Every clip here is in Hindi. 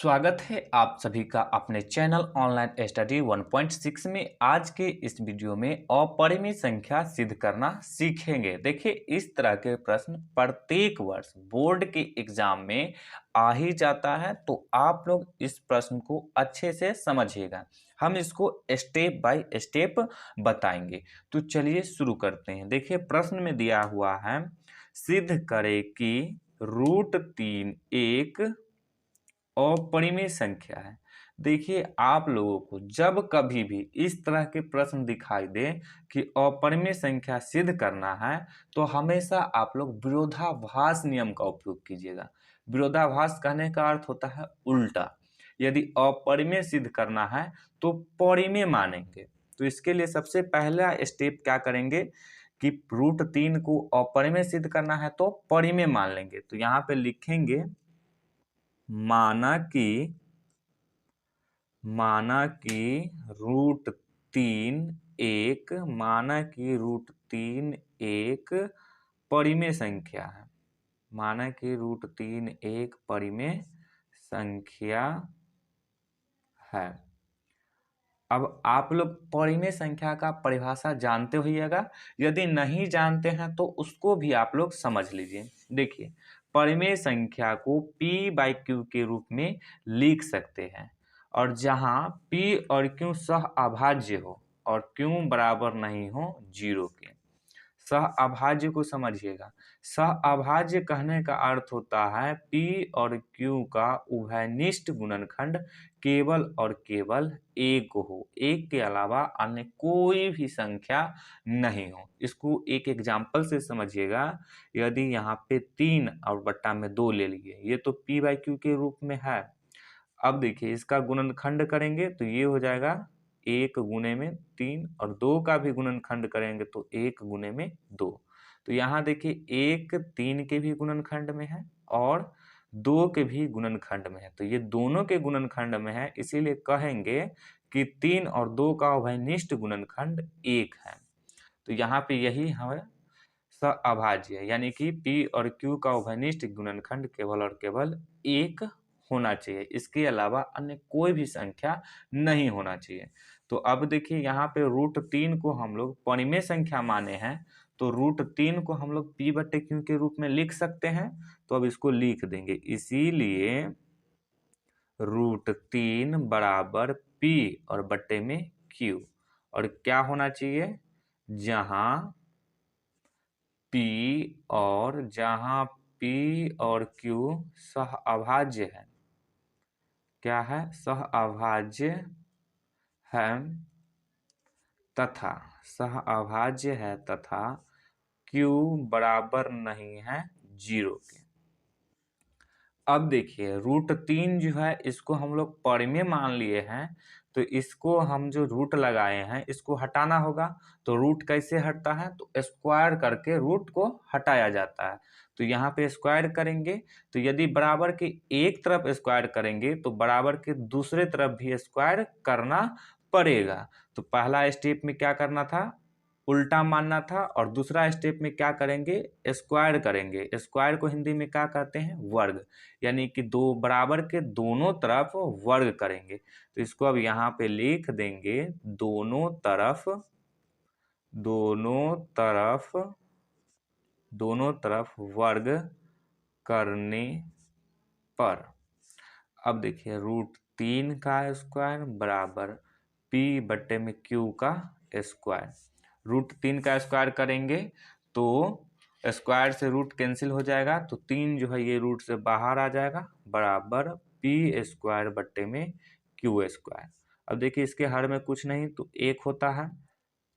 स्वागत है आप सभी का अपने चैनल ऑनलाइन स्टडी 1.6 में। आज के इस वीडियो में अपरिमेय संख्या सिद्ध करना सीखेंगे। देखिए, इस तरह के प्रश्न प्रत्येक वर्ष बोर्ड के एग्जाम में आ ही जाता है, तो आप लोग इस प्रश्न को अच्छे से समझिएगा। हम इसको स्टेप बाय स्टेप बताएंगे। तो चलिए शुरू करते हैं। देखिए, प्रश्न में दिया हुआ है, सिद्ध करें कि √3 एक अपरिमेय संख्या है। देखिए, आप लोगों को जब कभी भी इस तरह के प्रश्न दिखाई दे कि अपरिमेय संख्या सिद्ध करना है, तो हमेशा आप लोग विरोधाभास नियम का उपयोग कीजिएगा। विरोधाभास कहने का अर्थ होता है उल्टा। यदि अपरिमेय सिद्ध करना है तो परिमेय मानेंगे। तो इसके लिए सबसे पहला स्टेप क्या करेंगे कि √3 को अपरिमेय सिद्ध करना है तो परिमेय मान लेंगे। तो यहाँ पे लिखेंगे माना कि √3 एक परिमेय संख्या है। माना कि √3 एक परिमेय संख्या है। अब आप लोग परिमेय संख्या का परिभाषा जानते होइएगा। यदि नहीं जानते हैं तो उसको भी आप लोग समझ लीजिए। देखिए, परिमेय संख्या को p/q के रूप में लिख सकते हैं, और जहां p और q सहअभाज्य हो और q बराबर नहीं हो 0 के। सहअभाज्य को समझिएगा। सहअभाज्य कहने का अर्थ होता है p और q का उभयनिष्ठ गुणनखंड केवल और केवल एक हो, एक के अलावा अन्य कोई भी संख्या नहीं हो। इसको एक एग्जाम्पल से समझिएगा। यदि यहाँ पे 3 और बट्टा में 2 ले लिए, ये तो p/q के रूप में है। अब देखिए, इसका गुणनखंड करेंगे तो ये हो जाएगा 1 गुने में 3, और 2 का भी गुणनखंड करेंगे तो 1 गुने में 2। तो यहाँ देखिए, 1 3 के भी गुणनखंड में है और 2 के भी गुणनखंड में है। तो ये दोनों के गुणनखंड में है, इसीलिए कहेंगे कि 3 और 2 का उभयनिष्ठ गुणनखंड 1 है। तो यहाँ पे यही है सहअभाज्य, यानी कि p और q का उभयनिष्ठ गुणनखंड केवल और केवल 1 होना चाहिए। इसके अलावा अन्य कोई भी संख्या नहीं होना चाहिए। तो अब देखिए, यहाँ पे √3 को हम लोग परिमेय संख्या माने हैं, तो √3 को हम लोग p/q के रूप में लिख सकते हैं। तो अब इसको लिख देंगे। इसीलिए √3 बराबर p और बट्टे में q, और क्या होना चाहिए, जहां p और q सहअभाज्य है। क्या है? सहअभाज्य है तथा सहअभाज्य है तथा q बराबर नहीं है 0 के। अब देखिए, √3 जो है इसको हम लोग परिमेय मान लिए हैं, तो इसको हम जो रूट लगाए हैं इसको हटाना होगा। तो रूट कैसे हटता है? तो स्क्वायर करके रूट को हटाया जाता है। तो यहाँ पे स्क्वायर करेंगे, तो यदि बराबर के एक तरफ स्क्वायर करेंगे तो बराबर के दूसरे तरफ भी स्क्वायर करना पड़ेगा। तो पहला स्टेप में क्या करना था? उल्टा मानना था, और दूसरा स्टेप में क्या करेंगे? स्क्वायर करेंगे। स्क्वायर को हिंदी में क्या कहते हैं? वर्ग। यानी कि दो बराबर के दोनों तरफ वर्ग करेंगे। तो इसको अब यहाँ पे लिख देंगे, दोनों तरफ वर्ग करने पर। अब देखिए, √3 का स्क्वायर बराबर p/q का स्क्वायर। √3 का स्क्वायर करेंगे तो स्क्वायर से रूट कैंसिल हो जाएगा, तो 3 जो है ये रूट से बाहर आ जाएगा, बराबर p²/q²। अब देखिए, इसके हर में कुछ नहीं तो 1 होता है।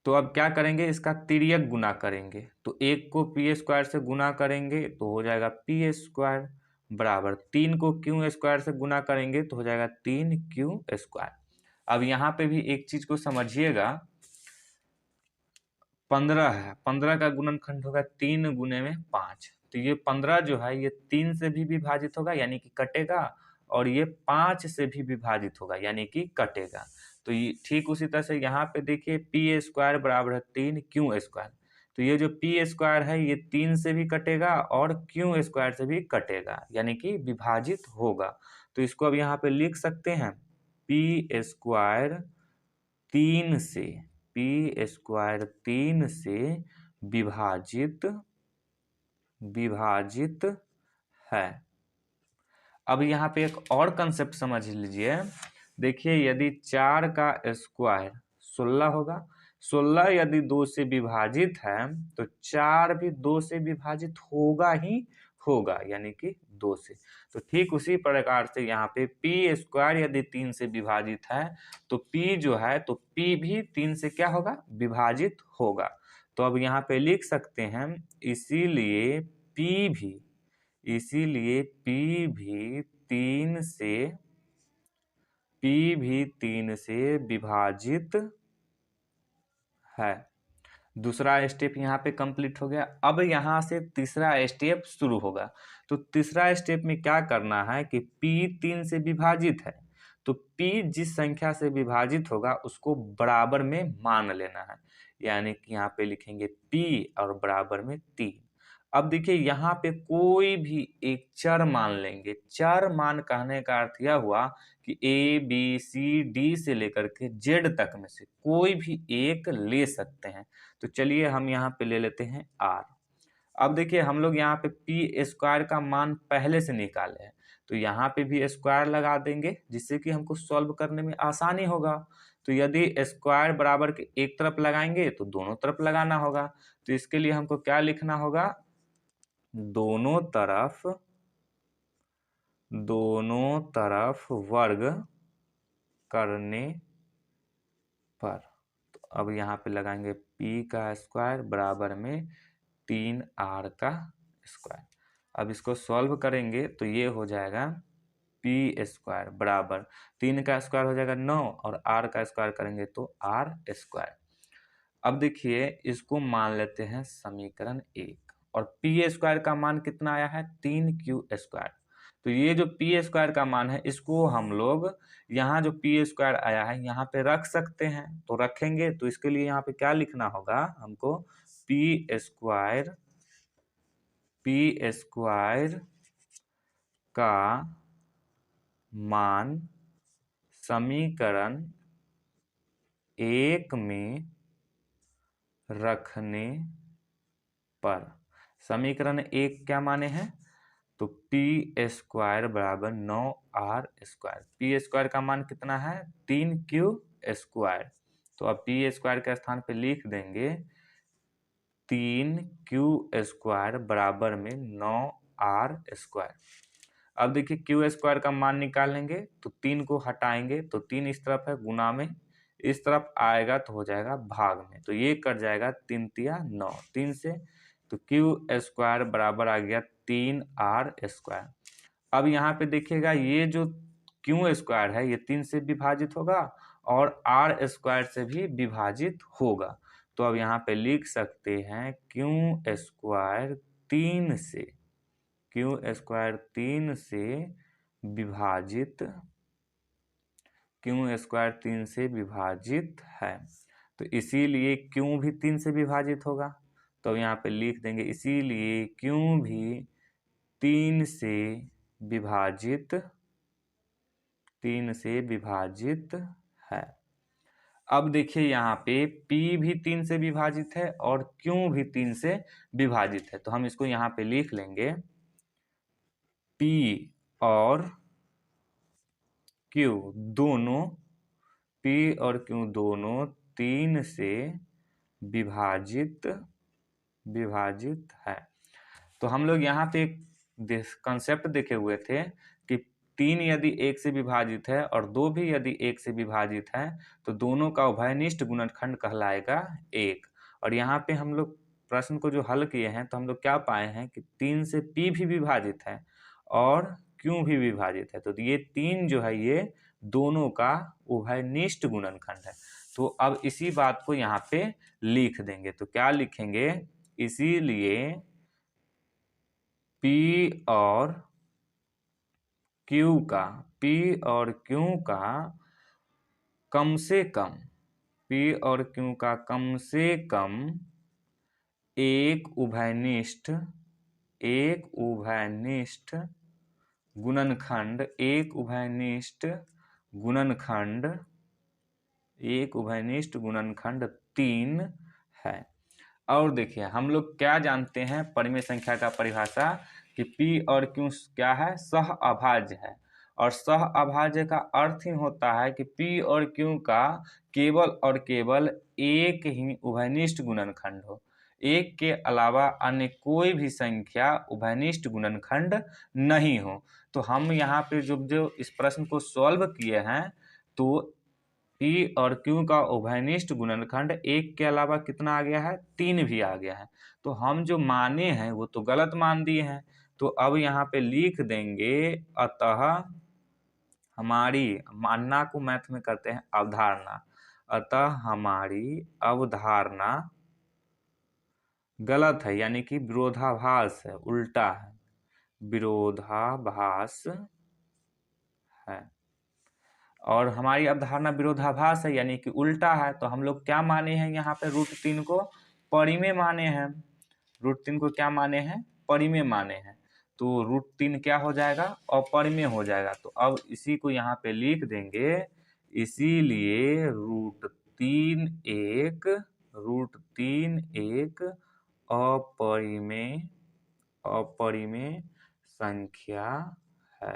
तो अब क्या करेंगे? इसका तिर्यक गुना करेंगे। तो 1 को p² से गुना करेंगे तो हो जाएगा p² बराबर 3 को q² से गुना करेंगे तो हो जाएगा 3q²। अब यहाँ पे भी एक चीज को समझिएगा, 15 है, 15 का गुणनखंड होगा 3 गुने में 5। तो ये 15 जो है ये 3 से भी विभाजित होगा यानी कि कटेगा, और ये 5 से भी विभाजित होगा यानी कि कटेगा। तो ये ठीक उसी तरह से यहाँ पे देखिए, p² बराबर है 3q²। तो ये जो p² है ये 3 से भी कटेगा और q² से भी कटेगा, यानी कि विभाजित होगा। तो इसको अब यहाँ पे लिख सकते हैं पी स्क्वायर 3 से, पी स्क्वायर 3 से विभाजित है। अब यहाँ पे एक और कंसेप्ट समझ लीजिए। देखिए यदि 4 का स्क्वायर 16 होगा, 16 यदि 2 से विभाजित है तो 4 भी 2 से विभाजित होगा ही होगा, यानी कि 2 से। तो ठीक उसी प्रकार से यहाँ पे पी स्क्वायर यदि 3 से विभाजित है तो पी जो है तो पी भी 3 से क्या होगा, विभाजित होगा। तो अब यहाँ पे लिख सकते हैं इसीलिए पी भी 3 से विभाजित है। दूसरा स्टेप यहाँ पे कंप्लीट हो गया। अब यहाँ से तीसरा स्टेप शुरू होगा। तो तीसरा स्टेप में क्या करना है कि P 3 से विभाजित है तो P जिस संख्या से विभाजित होगा उसको बराबर में मान लेना है, यानी कि यहाँ पे लिखेंगे P और बराबर में 3। अब देखिए यहाँ पे कोई भी एक चर मान लेंगे। चर मान कहने का अर्थ यह हुआ कि A B C D से लेकर के Z तक में से कोई भी एक ले सकते हैं। तो चलिए हम यहाँ पे ले लेते हैं R। अब देखिए हम लोग यहाँ पे पी स्क्वायर का मान पहले से निकाले हैं तो यहाँ पे भी स्क्वायर लगा देंगे जिससे कि हमको सॉल्व करने में आसानी होगा। तो यदि स्क्वायर बराबर के एक तरफ लगाएंगे तो दोनों तरफ लगाना होगा। तो इसके लिए हमको क्या लिखना होगा, दोनों तरफ वर्ग करने पर। तो अब यहाँ पे लगाएंगे p का स्क्वायर बराबर में 3r का स्क्वायर। अब इसको सॉल्व करेंगे तो ये हो जाएगा p स्क्वायर बराबर 3 का स्क्वायर हो जाएगा 9 और r का स्क्वायर करेंगे तो r स्क्वायर। अब देखिए इसको मान लेते हैं समीकरण 1 और पी स्क्वायर का मान कितना आया है 3q स्क्वायर। तो ये जो पी स्क्वायर का मान है इसको हम लोग यहाँ जो पी स्क्वायर आया है यहाँ पे रख सकते हैं। तो रखेंगे तो इसके लिए यहाँ पे क्या लिखना होगा हमको, पी स्क्वायर का मान समीकरण 1 में रखने पर। समीकरण 1 क्या माने हैं, तो पी स्क्वायर बराबर 9r स्क्वायर। पी स्क्वायर का मान कितना है 3q स्क्वायर। तो अब पी स्क्वायर के स्थान पे लिख देंगे 3q स्क्वायर बराबर में 9r स्क्वायर। अब देखिए क्यू स्क्वायर का मान निकालेंगे तो 3 को हटाएंगे तो 3 इस तरफ है गुना में, इस तरफ आएगा तो हो जाएगा भाग में। तो ये कट जाएगा 3 तिया 9, 3 से। तो क्यू स्क्वायर बराबर आ गया 3r स्क्वायर। अब यहाँ पे देखिएगा ये जो क्यू स्क्वायर है ये 3 से विभाजित होगा और r स्क्वायर से भी विभाजित होगा। तो अब यहाँ पे लिख सकते हैं क्यू स्क्वायर 3 से विभाजित है। तो इसीलिए क्यों भी 3 से विभाजित होगा। तो यहाँ पे लिख देंगे इसीलिए क्यों भी 3 से विभाजित है। अब देखिए यहाँ पे P भी 3 से विभाजित है और Q भी 3 से विभाजित है। तो हम इसको यहाँ पे लिख लेंगे P और Q दोनों 3 से विभाजित है। तो हम लोग यहाँ पे एक कंसेप्ट देखे हुए थे कि 3 यदि 1 से विभाजित है और 2 भी यदि 1 से विभाजित है तो दोनों का उभयनिष्ठ गुणनखंड कहलाएगा 1। और यहाँ पे हम लोग प्रश्न को जो हल किए हैं तो हम लोग क्या पाए हैं कि 3 से P भी विभाजित है और Q भी विभाजित है। तो ये 3 जो है ये दोनों का उभयनिष्ठ गुणनखंड है। तो अब इसी बात को यहाँ पे लिख देंगे। तो क्या लिखेंगे, इसीलिए P और Q का कम से कम एक उभयनिष्ठ गुणनखंड एक उभयनिष्ठ गुणनखंड 3 है। और देखिए हम लोग क्या जानते हैं परिमेय संख्या का परिभाषा कि P और Q क्या है, सह अभाज्य है। और सह अभाज्य का अर्थ ही होता है कि P और Q का केवल और केवल एक ही उभयनिष्ठ गुणनखंड हो, एक के अलावा अन्य कोई भी संख्या उभयनिष्ठ गुणनखंड नहीं हो। तो हम यहाँ पे जो इस प्रश्न को सॉल्व किए हैं तो P और Q का उभयनिष्ठ गुणनखंड एक के अलावा कितना आ गया है, 3 भी आ गया है। तो हम जो माने हैं वो तो गलत मान दिए हैं। तो अब यहाँ पे लिख देंगे अतः हमारी, मानना को मैथ में करते हैं अवधारणा, अतः हमारी अवधारणा गलत है, यानी कि विरोधाभास है, उल्टा है, विरोधाभास है। और हमारी अवधारणा विरोधाभास है यानी कि उल्टा है। तो हम लोग क्या माने हैं यहाँ पे, √3 को परिमेय माने हैं। √3 को क्या माने हैं, परिमेय माने हैं। तो √3 क्या हो जाएगा, अपरिमेय हो जाएगा। तो अब इसी को यहाँ पे लिख देंगे, इसीलिए √3 एक अपरिमेय संख्या है।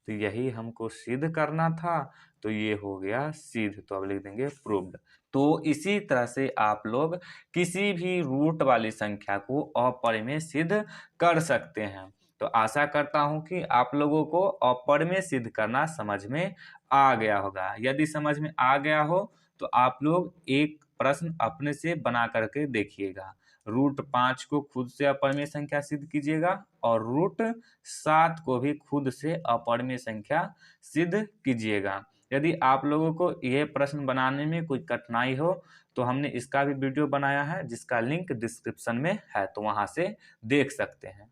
तो यही हमको सिद्ध करना था, तो ये हो गया सिद्ध। तो अब लिख देंगे प्रूव्ड। तो इसी तरह से आप लोग किसी भी रूट वाली संख्या को अपरिमेय सिद्ध कर सकते हैं। तो आशा करता हूं कि आप लोगों को अपरिमेय सिद्ध करना समझ में आ गया होगा। यदि समझ में आ गया हो तो आप लोग एक प्रश्न अपने से बना करके देखिएगा। √5 को खुद से अपरिमेय संख्या सिद्ध कीजिएगा और √7 को भी खुद से अपरिमेय संख्या सिद्ध कीजिएगा। यदि आप लोगों को यह प्रश्न बनाने में कोई कठिनाई हो तो हमने इसका भी वीडियो बनाया है जिसका लिंक डिस्क्रिप्शन में है, तो वहां से देख सकते हैं।